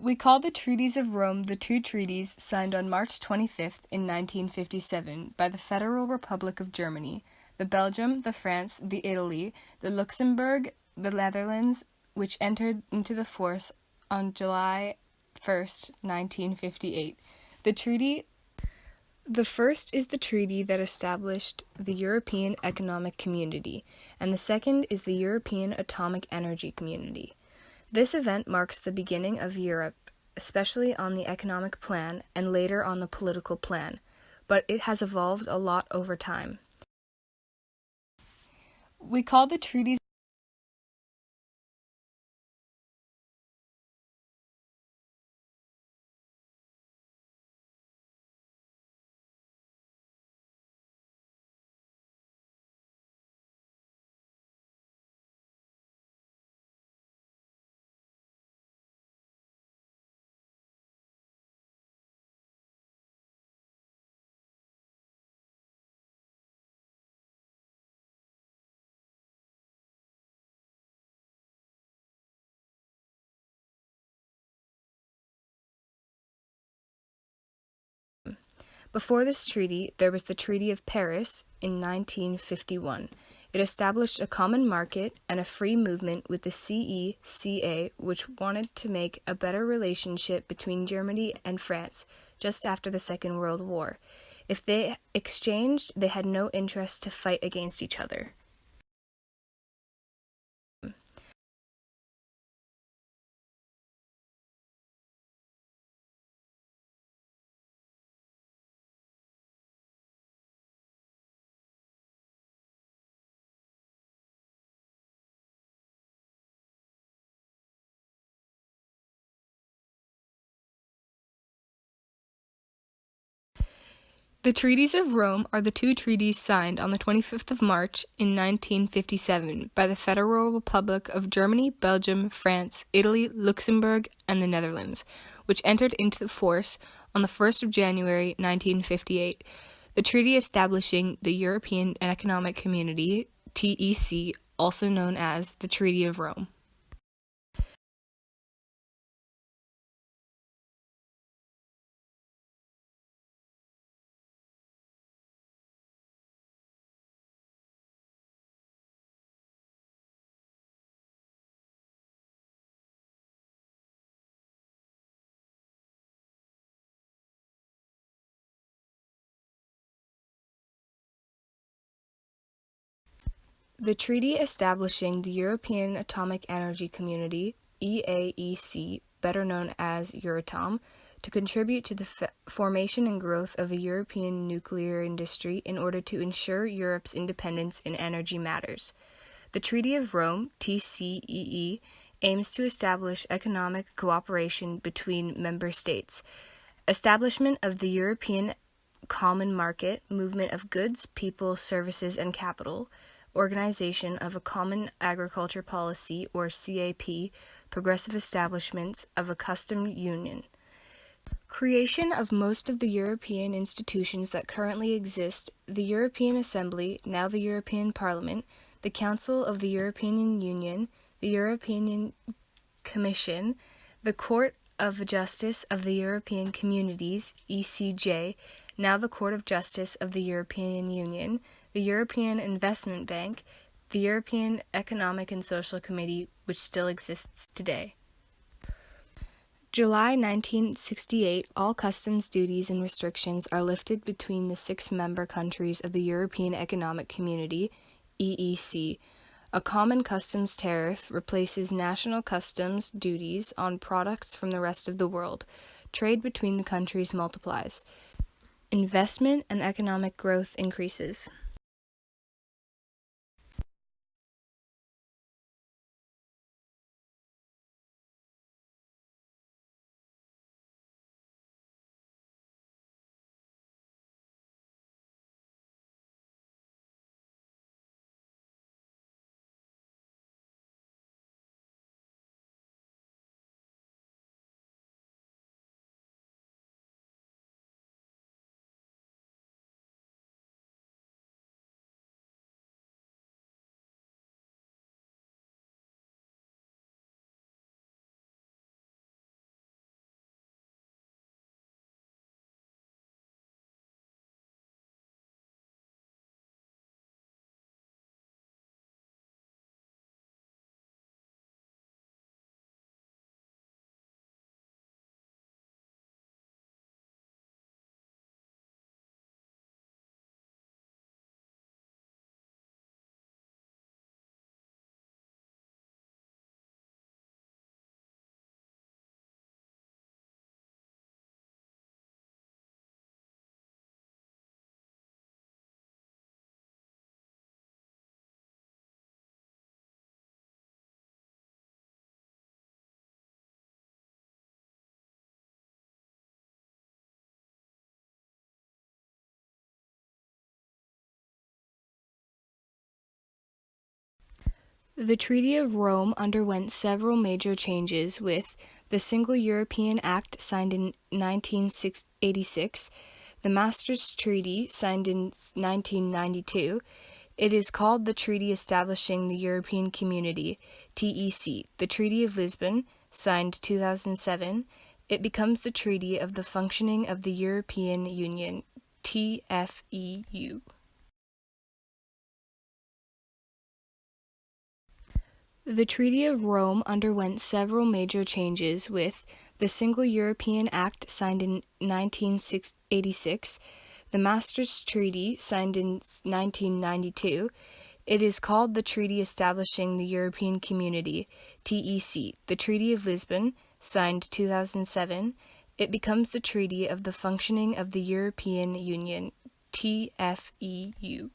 We call the Treaties of Rome the two treaties signed on March 25th in 1957 by the Federal Republic of Germany, the Belgium, the France, the Italy, the Luxembourg, the Netherlands, which entered into the force on July 1st, 1958. The first is the treaty that established the European Economic Community, and the second is the European Atomic Energy Community. This event marks the beginning of Europe, especially on the economic plan and later on the political plan, but it has evolved a lot over time. We call the treaties Before this treaty, there was the Treaty of Paris in 1951. It established a common market and a free movement with the CECA, which wanted to make a better relationship between Germany and France just after the Second World War. If they exchanged, they had no interest to fight against each other. The Treaties of Rome are the two treaties signed on the 25th of March in 1957 by the Federal Republic of Germany, Belgium, France, Italy, Luxembourg, and the Netherlands, which entered into force on the 1st of January 1958. The treaty establishing the European Economic Community, TEC, also known as the Treaty of Rome. The treaty establishing the European Atomic Energy Community, EAEC, better known as Euratom, to contribute to the formation and growth of a European nuclear industry in order to ensure Europe's independence in energy matters. The Treaty of Rome, TCEE, aims to establish economic cooperation between member states, establishment of the European Common Market, movement of goods, people, services, and capital, organization of a Common Agriculture Policy, or CAP, progressive establishments of a custom union. Creation of most of the European institutions that currently exist, the European Assembly, now the European Parliament, the Council of the European Union, the European Commission, the Court of Justice of the European Communities, ECJ, now the Court of Justice of the European Union, the European Investment Bank, the European Economic and Social Committee, which still exists today. July 1968, all customs duties and restrictions are lifted between the 6 member countries of the European Economic Community, EEC. A common customs tariff replaces national customs duties on products from the rest of the world. Trade between the countries multiplies. Investment and economic growth increases. The Treaty of Rome underwent several major changes with the Single European Act signed in 1986, the Maastricht Treaty signed in 1992. It is called the Treaty Establishing the European Community, TEC, the Treaty of Lisbon, signed 2007. It becomes the Treaty of the Functioning of the European Union, TFEU. The Treaty of Rome underwent several major changes with the Single European Act signed in 1986, the Maastricht Treaty signed in 1992. It is called the Treaty Establishing the European Community, TEC, the Treaty of Lisbon, signed 2007. It becomes the Treaty of the Functioning of the European Union, TFEU.